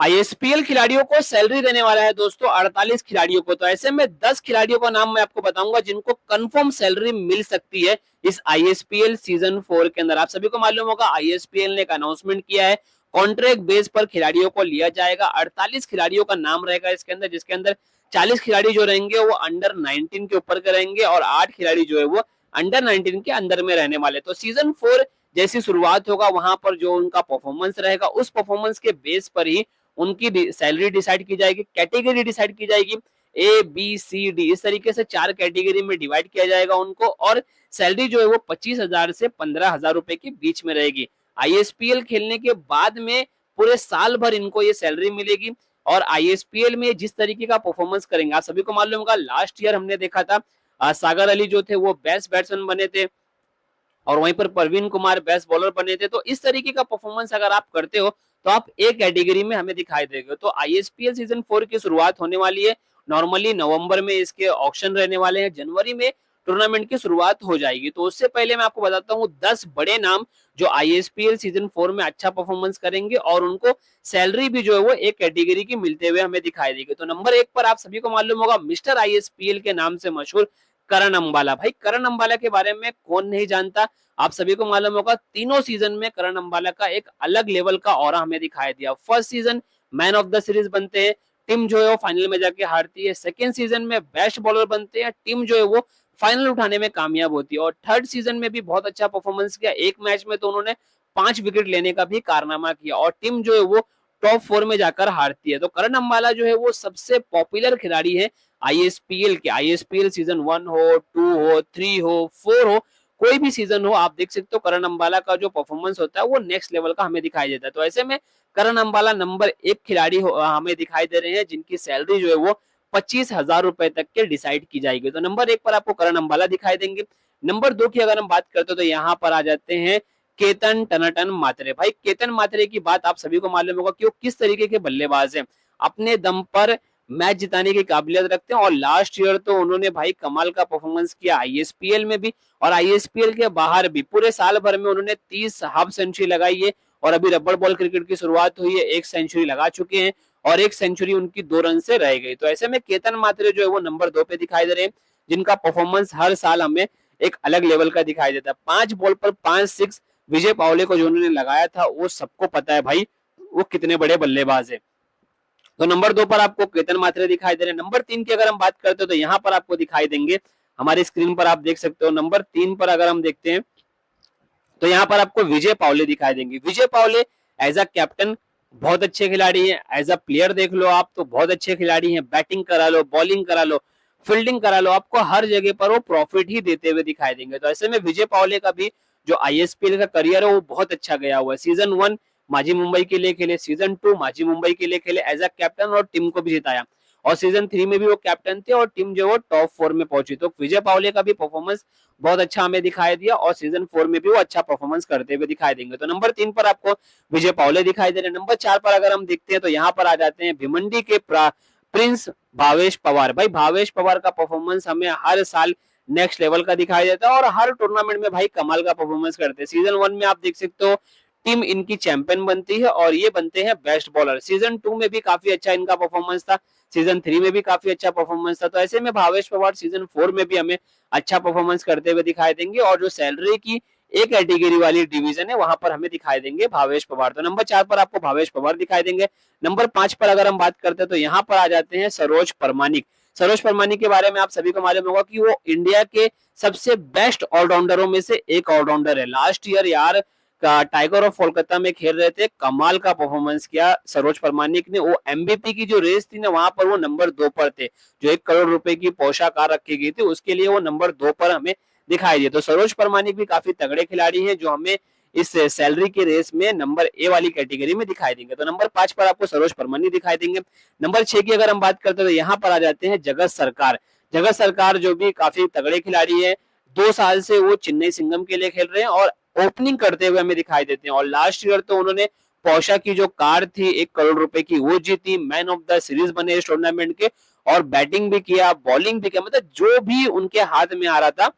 ISPL खिलाड़ियों को salary देने वाला है दोस्तों 48 खिलाड़ियों को। तो ऐसे में 10 खिलाड़ियों का नाम मैं आपको बताऊंगा जिनको कंफर्म सैलरी मिल सकती है इस आईएसपीएल सीजन 4 के अंदर। आप सभी को मालूम होगा आईएसपीएल ने एक अनाउंसमेंट किया है, कॉन्ट्रैक्ट बेस पर खिलाड़ियों को लिया जाएगा। 48 खिलाड़ियों का नाम रहेगा इसके अंदर, जिसके अंदर 40 खिलाड़ी जो रहेंगे वो अंडर 19 के ऊपर के रहेंगे और 8 खिलाड़ी जो है वो अंडर 19 के अंदर में रहने वाले। तो सीजन 4 जैसी शुरुआत होगा वहां पर जो उनका परफॉर्मेंस रहेगा उस परफॉर्मेंस के बेस पर ही उनकी सैलरी डिसाइड की जाएगी, कैटेगरी डिसाइड की जाएगी। ए बी सी डी इस तरीके से 4 कैटेगरी में डिवाइड किया जाएगा उनको, और सैलरी जो है वो 25,000 से 15,000 रुपए के बीच में रहेगी। आईएसपीएल खेलने के बाद में पूरे साल भर इनको ये सैलरी मिलेगी। और आईएसपीएल में जिस तरीके का परफॉर्मेंस करेंगे, आप सभी को मालूम होगा लास्ट ईयर हमने देखा था सागर अली जो थे वो बेस्ट बैट्समैन बने थे और वहीं पर परवीन कुमार बेस्ट बॉलर बने थे। तो इस तरीके का परफॉर्मेंस अगर आप करते हो तो आप एक कैटेगरी में हमें दिखाई देंगे। तो आईएसपीएल सीजन 4 की शुरुआत होने वाली है। नॉर्मली नवंबर में इसके ऑक्शन रहने वाले हैं, जनवरी में टूर्नामेंट की शुरुआत हो जाएगी। तो उससे पहले मैं आपको बताता हूँ 10 बड़े नाम जो आईएसपीएल सीजन 4 में अच्छा परफॉर्मेंस करेंगे और उनको सैलरी भी जो है वो एक कैटेगरी की मिलते हुए हमें दिखाई देगी। तो नंबर 1 पर आप सभी को मालूम होगा मिस्टर आईएसपीएल के नाम से मशहूर करण अंबाला। भाई करण अंबाला के बारे में कौन नहीं जानता। आप सभी को मालूम होगा तीनों सीजन में करण अंबाला का एक अलग लेवल का ऑरा हमें दिखाई दिया। First season man of the series बनते हैं, टीम जो है वो फाइनल में जाके हारती है। सेकेंड सीजन में बेस्ट बॉलर बनते हैं, टीम जो है वो फाइनल उठाने में कामयाब होती है। और थर्ड सीजन में भी बहुत अच्छा परफॉर्मेंस किया, एक मैच में तो उन्होंने 5 विकेट लेने का भी कारनामा किया और टीम जो है वो टॉप 4 में जाकर हारती है। तो करण अंबाला जो है वो सबसे पॉपुलर खिलाड़ी है आईएसपीएल के। आईएसपीएल सीजन 1 हो, 2 हो, 3 हो, 4 हो, कोई भी सीजन हो, आप देख सकते हो करण अंबाला का जो परफॉर्मेंस होता है वो नेक्स्ट लेवल का हमें दिखाई देता है। तो ऐसे में करण अंबाला नंबर 1 खिलाड़ी हमें दिखाई दे रहे हैं जिनकी सैलरी जो है वो 25,000 रुपए तक के डिसाइड की जाएगी। तो नंबर 1 पर आपको करण अंबाला दिखाई देंगे। नंबर 2 की अगर हम बात करते हो तो यहाँ पर आ जाते हैं केतन टनाटन मात्रे। भाई केतन मात्रे की बात आप सभी को मालूम होगा कि वो किस तरीके के बल्लेबाज हैं, अपने दम पर मैच जिताने की काबिलियत रखते हैं। और लास्ट ईयर तो उन्होंने भाई कमाल का परफॉर्मेंस किया आईएसपीएल में भी और आईएसपीएल के बाहर भी। पूरे साल भर में उन्होंने 30 हाफ सेंचुरी लगाई है और अभी रबड़ बॉल क्रिकेट की शुरुआत हुई है, 1 सेंचुरी लगा चुके हैं और 1 सेंचुरी उनकी 2 रन से रह गई। तो ऐसे में केतन मात्रे जो है वो नंबर 2 पे दिखाई दे रहे हैं जिनका परफॉर्मेंस हर साल हमें एक अलग लेवल का दिखाई देता है। 5 बॉल पर 5 सिक्स विजय पावले को जो उन्होंने लगाया था वो सबको पता है भाई वो कितने बड़े बल्लेबाज है। तो नंबर 2 पर आपको केतन मात्रे दिखाई दे रहे हैं। नंबर 3 की अगर हम बात करते हो तो यहाँ पर आपको दिखाई देंगे, हमारी स्क्रीन पर आप देख सकते हो। नंबर 3 पर अगर हम देखते हैं तो यहाँ पर आपको विजय पावले दिखाई देंगे। विजय पावले एज अ कैप्टन बहुत अच्छे खिलाड़ी हैं, एज अ प्लेयर देख लो आप तो बहुत अच्छे खिलाड़ी हैं। बैटिंग करा लो, बॉलिंग करा लो, फील्डिंग करा लो, आपको हर जगह पर वो प्रॉफिट ही देते हुए दिखाई देंगे। तो ऐसे में विजय पावले का भी जो आईएसपीएल का करियर है वो बहुत अच्छा गया हुआ है। सीजन 1 माजी मुंबई के लिए खेले, सीजन 2 माजी मुंबई के लिए खेले एज अ कैप्टन और टीम को भी जिताया और सीजन 3 में भी वो कैप्टन थे और टीम जो वो टॉप 4 में पहुंची। तो विजय पावले का भी परफॉर्मेंस बहुत अच्छा हमें दिखाई दिया और सीजन 4 में भी वो अच्छा परफॉर्मेंस करते हुए दिखाई देंगे। तो नंबर 3 पर आपको विजय पावले दिखाई दे रहे हैं। नंबर 4 पर अगर हम देखते हैं तो यहाँ पर आ जाते हैं भिमंडी के प्रिंस भावेश पवार। भाई भावेश पवार का परफॉर्मेंस हमें हर साल नेक्स्ट लेवल का दिखाई देता है और हर टूर्नामेंट में भाई कमाल का परफॉर्मेंस करते हैं। सीजन 1 में आप देख सकते हो टीम इनकी चैंपियन बनती है और ये बनते हैं बेस्ट बॉलर। सीजन 2 में भी काफी अच्छा इनका परफॉर्मेंस था, सीजन 3 में भी काफी अच्छा परफॉर्मेंस था। तो ऐसे में भावेश पवार सीजन 4 में भी हमें अच्छा परफॉर्मेंस करते हुए दिखाई देंगे और जो सैलरी की एक कैटेगरी वाली डिवीजन है वहां पर हमें दिखाई देंगे भावेश पवार। तो नंबर 4 पर आपको भावेश पवार दिखाई देंगे। नंबर 5 पर अगर हम बात करते हैं तो यहाँ पर आ जाते हैं सरोज परमानिक। सरोज परमानिक के बारे में आप सभी को मालूम होगा कि वो इंडिया के सबसे बेस्ट ऑलराउंडरों में से एक ऑलराउंडर है। लास्ट ईयर यार टाइगर ऑफ कोलकाता में खेल रहे थे, कमाल का परफॉर्मेंस किया सरोज परमानिक ने। वो एमबीपी की जो रेस थी ना वहां पर वो नंबर 2 पर थे, जो 1 करोड़ रुपए की पोशाकार रखी गई थी उसके लिए वो नंबर 2 पर हमें दिखाई दिए। तो सरोज परमानिक भी काफी तगड़े खिलाड़ी हैं जो हमें इस सैलरी की रेस में नंबर ए वाली कैटेगरी में दिखाई देंगे। तो नंबर 5 पर आपको सरोज परमानिक दिखाई देंगे। नंबर 6 की अगर हम बात करते हैं तो यहाँ पर आ जाते हैं जगत सरकार। जगत सरकार जो भी काफी तगड़े खिलाड़ी है, 2 साल से वो चेन्नई सिंघम के लिए खेल रहे हैं और ओपनिंग करते हुए हमें दिखाई देते हैं। और लास्ट ईयर तो उन्होंने पोर्शा की जो कार थी 1 करोड़ रुपए की वो जीती, मैन ऑफ द सीरीज बने इस टूर्नामेंट के और बैटिंग भी किया, बॉलिंग भी किया, मतलब जो भी उनके हाथ में आ रहा था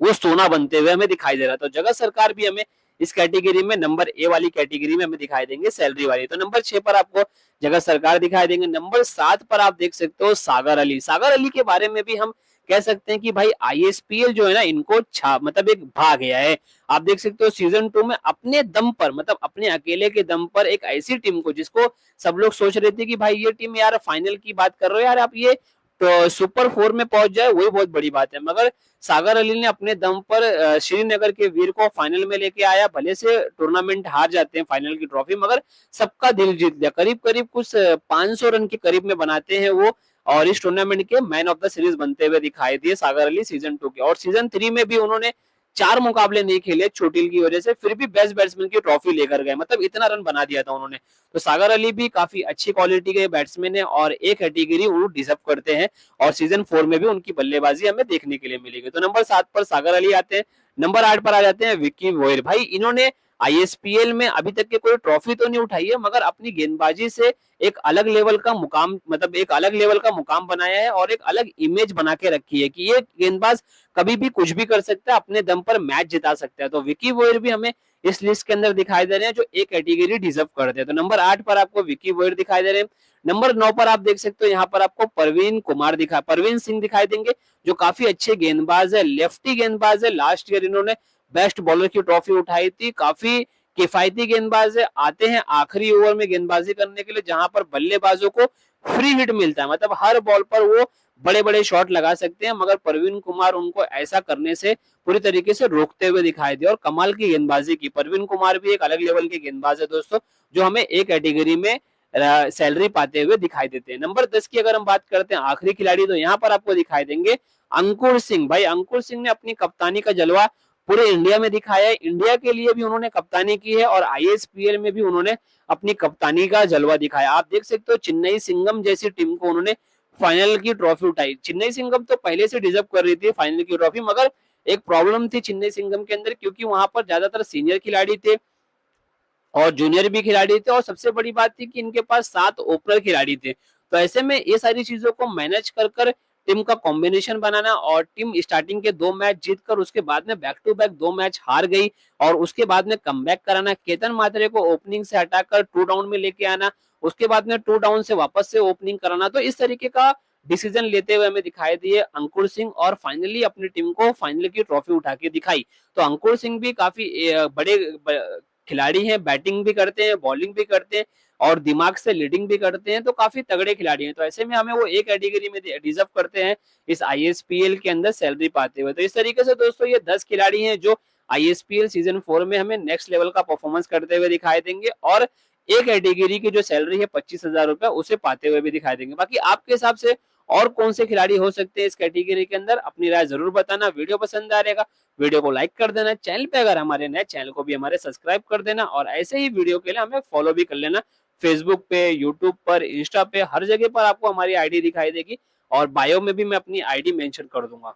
वो सोना बनते हुए हमें दिखाई दे रहा था। तो जगत सरकार भी हमें इस कैटेगरी में नंबर ए वाली कैटेगरी में हमें दिखाई देंगे सैलरी वाली। तो नंबर 6 पर आपको जगत सरकार दिखाई देंगे। नंबर 7 पर आप देख सकते हो सागर अली। सागर अली के बारे में भी हम कह सकते हैं कि भाई आईएसपीएल जो है ना इनको छा मतलब एक भा गया है। आप देख सकते हो सीजन 2 में अपने दम पर मतलब अपने अकेले के दम पर एक ऐसी टीम को जिसको सब लोग सोच रहे थे कि भाई ये टीम यार फाइनल की बात कर रहे हो यार आप ये तो सुपर 4 में पहुंच जाए वही बहुत बड़ी बात है। मगर सागर अली ने अपने दम पर श्रीनगर के वीर को फाइनल में लेके आया। भले से टूर्नामेंट हार जाते हैं फाइनल की ट्रॉफी मगर सबका दिल जीत लिया। करीब करीब कुछ 500 रन के करीब में बनाते हैं वो और इस टूर्नामेंट के मैन ऑफ द सीरीज बनते हुए दिखाई दिए सागर अली सीजन 2 के। और सीजन 3 में भी उन्होंने 4 मुकाबले नहीं खेले चोटिल की वजह से, फिर भी बेस्ट बैट्समैन की ट्रॉफी लेकर गए। मतलब इतना रन बना दिया था उन्होंने। तो सागर अली भी काफी अच्छी क्वालिटी के बैट्समैन है और एक कैटेगरी वो डिजर्व करते हैं और सीजन 4 में भी उनकी बल्लेबाजी हमें देखने के लिए मिलेगी। तो नंबर 7 पर सागर अली आते हैं। नंबर 8 पर आ जाते हैं विक्की वोयर। भाई इन्होंने आईएसपीएल में अभी तक के कोई ट्रॉफी तो नहीं उठाई है मगर अपनी गेंदबाजी से एक अलग लेवल का मुकाम मतलब एक अलग लेवल का मुकाम बनाया है और एक अलग इमेज बना के रखी है कि ये गेंदबाज कभी भी कुछ भी कर सकता है, अपने दम पर मैच जिता सकता है। तो विकी वोयर भी हमें इस लिस्ट के अंदर दिखाई दे रहे हैं जो एक कैटेगरी डिजर्व करते हैं। तो नंबर 8 पर आपको विकी वोयर दिखाई दे रहे हैं। नंबर 9 पर आप देख सकते हो यहाँ पर आपको परवीन सिंह दिखाई देंगे जो काफी अच्छे गेंदबाज है, लेफ्टी गेंदबाज है। लास्ट ईयर इन्होंने बेस्ट बॉलर की ट्रॉफी उठाई थी। काफी किफायती गेंदबाज है, आते हैं आखिरी ओवर में गेंदबाजी करने के लिए जहां पर बल्लेबाजों को फ्री हिट मिलता है। मतलब हर बॉल पर वो बड़े बड़े शॉट लगा सकते हैं मगर परवीन कुमार उनको ऐसा करने से पूरी तरीके से रोकते हुए दिखाई दिए और कमाल की गेंदबाजी की। परवीन कुमार भी एक अलग लेवल के गेंदबाज है दोस्तों जो हमें एक कैटेगरी में सैलरी पाते हुए दिखाई देते हैं। नंबर 10 की अगर हम बात करते हैं आखिरी खिलाड़ी तो यहाँ पर आपको दिखाई देंगे अंकुर सिंह। भाई अंकुर सिंह ने अपनी कप्तानी का जलवा पूरे इंडिया में दिखाया है। इंडिया के लिए भी उन्होंने कप्तानी की है और आईएसपीएल में भी उन्होंने अपनी कप्तानी का जलवा दिखाया। आप देख सकते हो चेन्नई सिंघम जैसी टीम को उन्होंने फाइनल की ट्रॉफी उठाई। चेन्नई सिंघम तो पहले से डिजर्व कर रही थी फाइनल की ट्रॉफी मगर एक प्रॉब्लम थी चेन्नई सिंघम के अंदर क्योंकि वहां पर ज्यादातर सीनियर खिलाड़ी थे और जूनियर भी खिलाड़ी थे और सबसे बड़ी बात थी कि इनके पास 7 ओपनर खिलाड़ी थे। तो ऐसे में ये सारी चीजों को मैनेज कर कर टीम का कॉम्बिनेशन बनाना और टीम स्टार्टिंग के 2 मैच जीतकर उसके बाद में बैक टू बैक 2 मैच हार गई और उसके बाद में कमबैक कराना, केतन मात्रे को ओपनिंग से हटाकर 2 डाउन में लेके आना, उसके बाद में 2 डाउन से वापस से ओपनिंग कराना। तो इस तरीके का डिसीजन लेते हुए हमें दिखाई दिए अंकुर सिंह और फाइनली अपनी टीम को फाइनल की ट्रॉफी उठा के दिखाई। तो अंकुर सिंह भी काफी बड़े खिलाड़ी हैं, बैटिंग भी करते हैं, बॉलिंग भी करते हैं और दिमाग से लीडिंग भी करते हैं। तो काफी तगड़े खिलाड़ी हैं। तो ऐसे में हमें वो एक कैटेगरी में डिजर्व करते हैं इस आईएसपीएल के अंदर सैलरी पाते हुए। तो इस तरीके से दोस्तों ये 10 खिलाड़ी हैं जो आईएसपीएल सीजन 4 में हमें नेक्स्ट लेवल का परफॉर्मेंस करते हुए दिखाई देंगे और एक कैटेगरी की जो सैलरी है 25,000 रुपए उसे पाते हुए भी दिखाई देंगे। बाकी आपके हिसाब से और कौन से खिलाड़ी हो सकते हैं इस कैटेगरी के अंदर, अपनी राय जरूर बताना। वीडियो पसंद आ रहेगा वीडियो को लाइक कर देना, चैनल पे अगर हमारे नए चैनल को भी हमारे सब्सक्राइब कर देना और ऐसे ही वीडियो के लिए हमें फॉलो भी कर लेना। फेसबुक पे, यूट्यूब पर, इंस्टा पे, हर जगह पर आपको हमारी आईडी दिखाई देगी और बायो में भी मैं अपनी आईडी मेंशन कर दूंगा।